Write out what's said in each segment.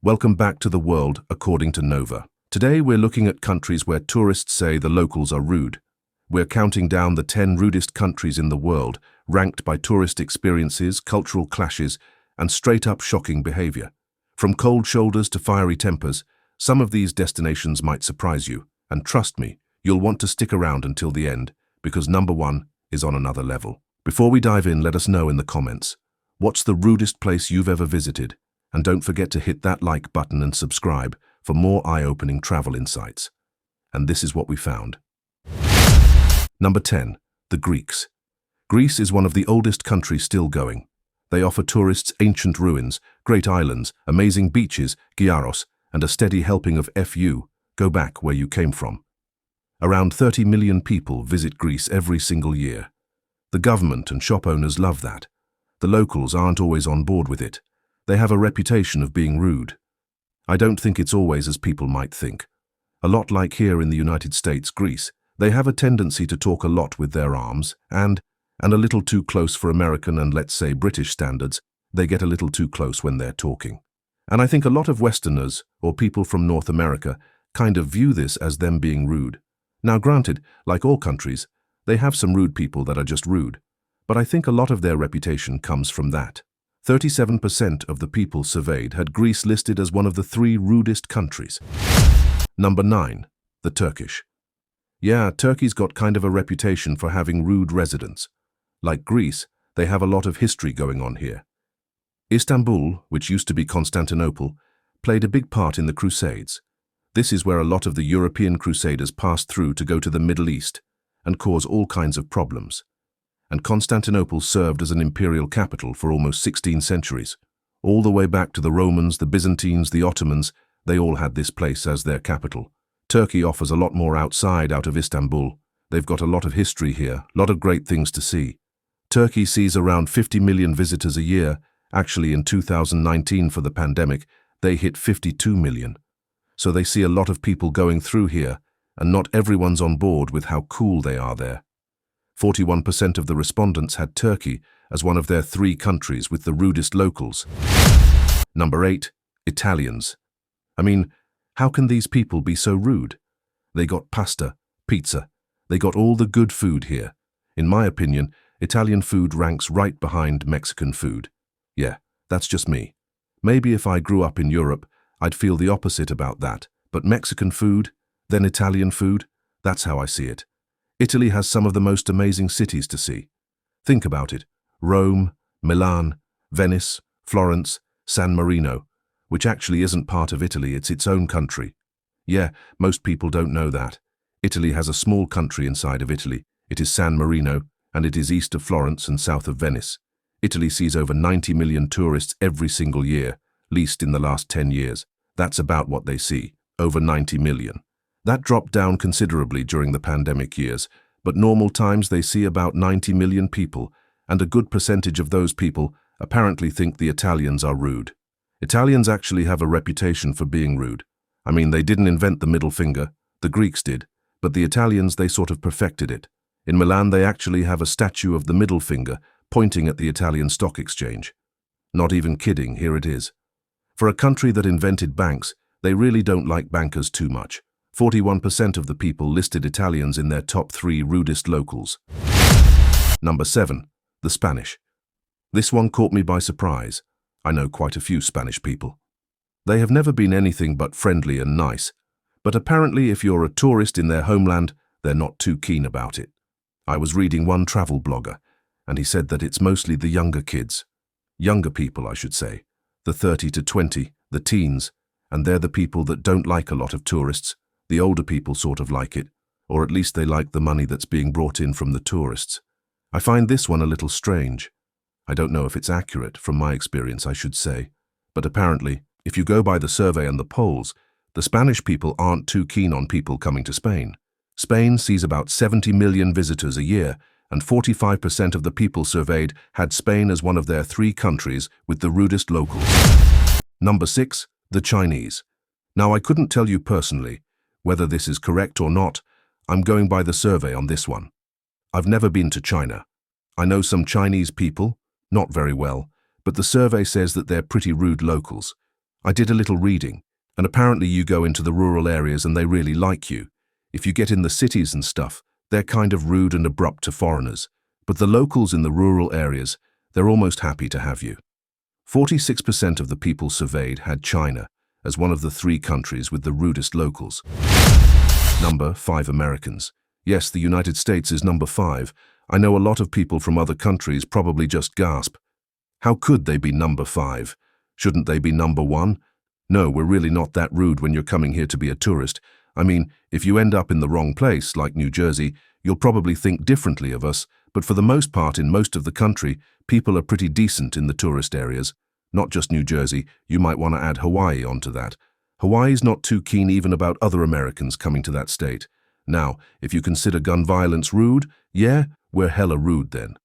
Welcome back to the world according to Nova. Today we're looking at countries where tourists say the locals are rude. We're counting down the 10 rudest countries in the world, ranked by tourist experiences, cultural clashes, and straight-up shocking behavior. From cold shoulders to fiery tempers, some of these destinations might surprise you. And trust me, you'll want to stick around until the end, because number 1 is on another level. Before we dive in, let us know in the comments, what's the rudest place you've ever visited? And don't forget to hit that like button and subscribe for more eye-opening travel insights. And this is what we found. Number 10. The Greeks. Greece is one of the oldest countries still going. They offer tourists ancient ruins, great islands, amazing beaches, gyros, and a steady helping of FU, go back where you came from. Around 30 million people visit Greece every single year. The government and shop owners love that. The locals aren't always on board with it. They have a reputation of being rude. I don't think it's always as people might think. A lot like here in the United States, Greece, they have a tendency to talk a lot with their arms and a little too close for American and, let's say, British standards. They get a little too close when they're talking. And I think a lot of Westerners or people from North America kind of view this as them being rude. Now granted, like all countries, they have some rude people that are just rude. But I think a lot of their reputation comes from that. 37% of the people surveyed had Greece listed as one of the 3 rudest countries. Number 9. The Turkish. Yeah, Turkey's got kind of a reputation for having rude residents. Like Greece, they have a lot of history going on here. Istanbul, which used to be Constantinople, played a big part in the Crusades. This is where a lot of the European crusaders passed through to go to the Middle East and cause all kinds of problems. And Constantinople served as an imperial capital for almost 16 centuries. All the way back to the Romans, the Byzantines, the Ottomans, they all had this place as their capital. Turkey offers a lot more out of Istanbul. They've got a lot of history here, a lot of great things to see. Turkey sees around 50 million visitors a year. Actually, in 2019 for the pandemic, they hit 52 million. So they see a lot of people going through here, and not everyone's on board with how cool they are there. 41% of the respondents had Turkey as one of their 3 countries with the rudest locals. Number 8. Italians. I mean, how can these people be so rude? They got pasta, pizza. They got all the good food here. In my opinion, Italian food ranks right behind Mexican food. Yeah, that's just me. Maybe if I grew up in Europe, I'd feel the opposite about that. But Mexican food, then Italian food, that's how I see it. Italy has some of the most amazing cities to see. Think about it. Rome, Milan, Venice, Florence, San Marino, which actually isn't part of Italy, it's its own country. Yeah, most people don't know that. Italy has a small country inside of Italy. It is San Marino, and it is east of Florence and south of Venice. Italy sees over 90 million tourists every single year, least in the last 10 years. That's about what they see, over 90 million. That dropped down considerably during the pandemic years, but normal times they see about 90 million people, and a good percentage of those people apparently think the Italians are rude. Italians actually have a reputation for being rude. I mean, they didn't invent the middle finger, the Greeks did, but the Italians, they sort of perfected it. In Milan, they actually have a statue of the middle finger pointing at the Italian stock exchange. Not even kidding, here it is. For a country that invented banks, they really don't like bankers too much. 41% of the people listed Italians in their top 3 rudest locals. Number 7. The Spanish. This one caught me by surprise. I know quite a few Spanish people. They have never been anything but friendly and nice, but apparently if you're a tourist in their homeland, they're not too keen about it. I was reading one travel blogger, and he said that it's mostly the younger kids. Younger people, I should say. The 30 to 20, the teens, and they're the people that don't like a lot of tourists. The older people sort of like it, or at least they like the money that's being brought in from the tourists. I find this one a little strange. I don't know if it's accurate, from my experience I should say, but apparently, if you go by the survey and the polls, the Spanish people aren't too keen on people coming to Spain. Spain sees about 70 million visitors a year, and 45% of the people surveyed had Spain as one of their 3 countries with the rudest locals. Number 6. The Chinese. Now I couldn't tell you personally whether this is correct or not. I'm going by the survey on this one. I've never been to China. I know some Chinese people, not very well, but the survey says that they're pretty rude locals. I did a little reading, and apparently you go into the rural areas and they really like you. If you get in the cities and stuff, they're kind of rude and abrupt to foreigners. But the locals in the rural areas, they're almost happy to have you. 46% of the people surveyed had China as one of the 3 countries with the rudest locals. Number 5, Americans. Yes, the United States is number 5. I know a lot of people from other countries probably just gasp. How could they be number 5? Shouldn't they be number 1? No, we're really not that rude when you're coming here to be a tourist. I mean, if you end up in the wrong place, like New Jersey, you'll probably think differently of us, but for the most part in most of the country, people are pretty decent in the tourist areas. Not just New Jersey, you might want to add Hawaii onto that. Hawaii's not too keen even about other Americans coming to that state. Now, if you consider gun violence rude, yeah, we're hella rude then.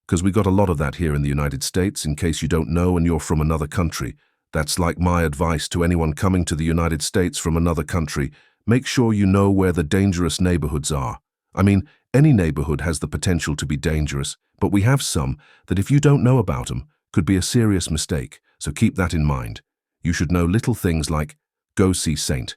Because we got a lot of that here in the United States, in case you don't know and you're from another country. That's like my advice to anyone coming to the United States from another country. Make sure you know where the dangerous neighborhoods are. I mean, any neighborhood has the potential to be dangerous, but we have some that if you don't know about them, could be a serious mistake, so keep that in mind. You should know little things like, go see St.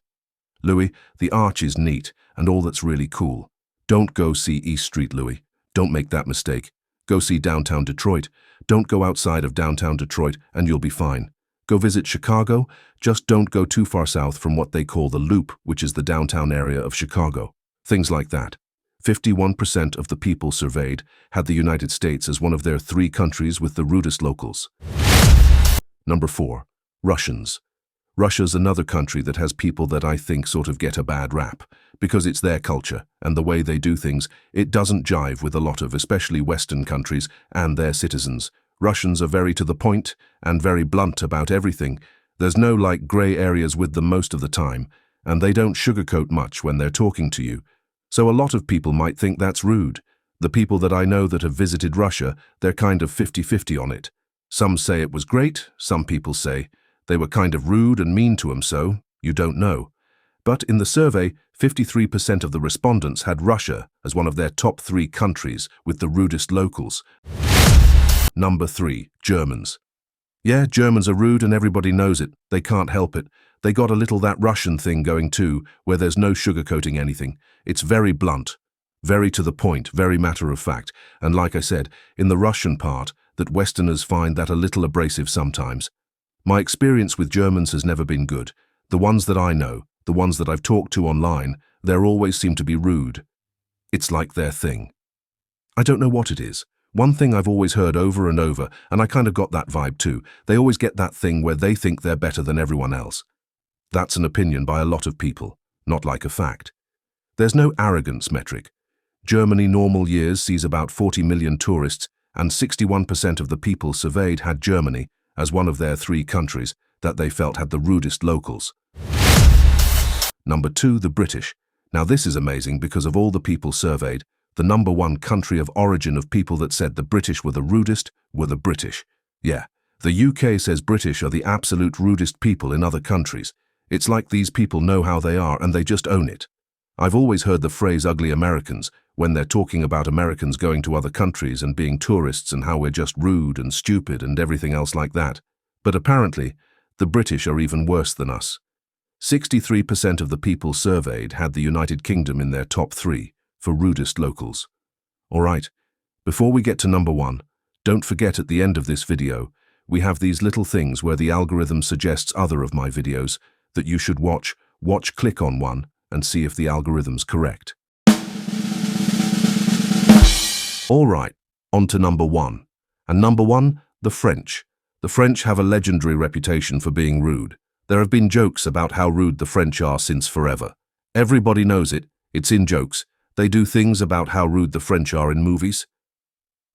Louis, the arch is neat and all that's really cool. Don't go see East Street Louis. Don't make that mistake. Go see downtown Detroit. Don't go outside of downtown Detroit and you'll be fine. Go visit Chicago, just don't go too far south from what they call the Loop, which is the downtown area of Chicago. Things like that. 51% of the people surveyed had the United States as one of their 3 countries with the rudest locals. Number 4, Russians. Russia's another country that has people that I think sort of get a bad rap, because it's their culture and the way they do things. It doesn't jive with a lot of especially Western countries and their citizens. Russians are very to the point and very blunt about everything. There's no like grey areas with them most of the time, and they don't sugarcoat much when they're talking to you. So a lot of people might think that's rude. The people that I know that have visited Russia, they're kind of 50-50 on it. Some say it was great, some people say they were kind of rude and mean to him, so you don't know. But in the survey, 53% of the respondents had Russia as one of their top 3 countries with the rudest locals. Number 3, Germans. Yeah, Germans are rude and everybody knows it. They can't help it. They got a little that Russian thing going too, where there's no sugarcoating anything. It's very blunt, very to the point, very matter of fact. And like I said, in the Russian part, that Westerners find that a little abrasive sometimes. My experience with Germans has never been good. The ones that I know, the ones that I've talked to online, they always seem to be rude. It's like their thing. I don't know what it is. One thing I've always heard over and over, and I kind of got that vibe too, they always get that thing where they think they're better than everyone else. That's an opinion by a lot of people, not like a fact. There's no arrogance metric. Germany normal years sees about 40 million tourists, and 61% of the people surveyed had Germany as one of their 3 countries that they felt had the rudest locals. Number 2, the British. Now this is amazing because of all the people surveyed, the number 1 country of origin of people that said the British were the rudest were the British. Yeah, the UK says British are the absolute rudest people in other countries. It's like these people know how they are and they just own it. I've always heard the phrase ugly Americans when they're talking about Americans going to other countries and being tourists and how we're just rude and stupid and everything else like that. But apparently, the British are even worse than us. 63% of the people surveyed had the United Kingdom in their top 3 for rudest locals. Alright, before we get to number 1, don't forget at the end of this video, we have these little things where the algorithm suggests other of my videos that you should watch, click on one, and see if the algorithm's correct. Alright, on to number 1. And number 1, the French. The French have a legendary reputation for being rude. There have been jokes about how rude the French are since forever. Everybody knows it, it's in jokes. They do things about how rude the French are in movies.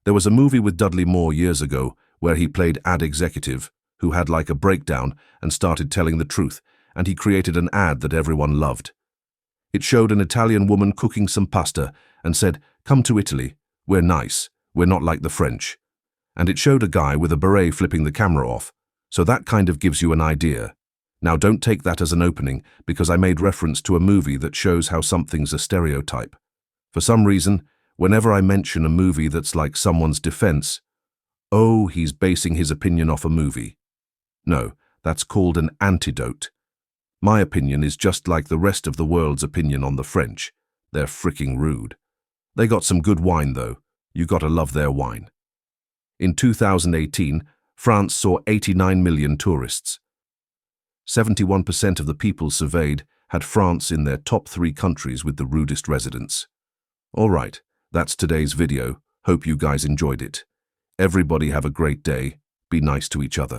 There was a movie with Dudley Moore years ago where he played ad executive who had like a breakdown and started telling the truth, and he created an ad that everyone loved. It showed an Italian woman cooking some pasta and said, "Come to Italy, we're nice, we're not like the French." And it showed a guy with a beret flipping the camera off, so that kind of gives you an idea. Now don't take that as an opening because I made reference to a movie that shows how something's a stereotype. For some reason, whenever I mention a movie that's like someone's defense, oh, he's basing his opinion off a movie. No, That's called an antidote. My opinion is just like the rest of the world's opinion on the French. They're freaking rude. They got some good wine though. You gotta love their wine. In 2018, France saw 89 million tourists. 71% of the people surveyed had France in their top 3 countries with the rudest residents. Alright, that's today's video. Hope you guys enjoyed it. Everybody have a great day. Be nice to each other.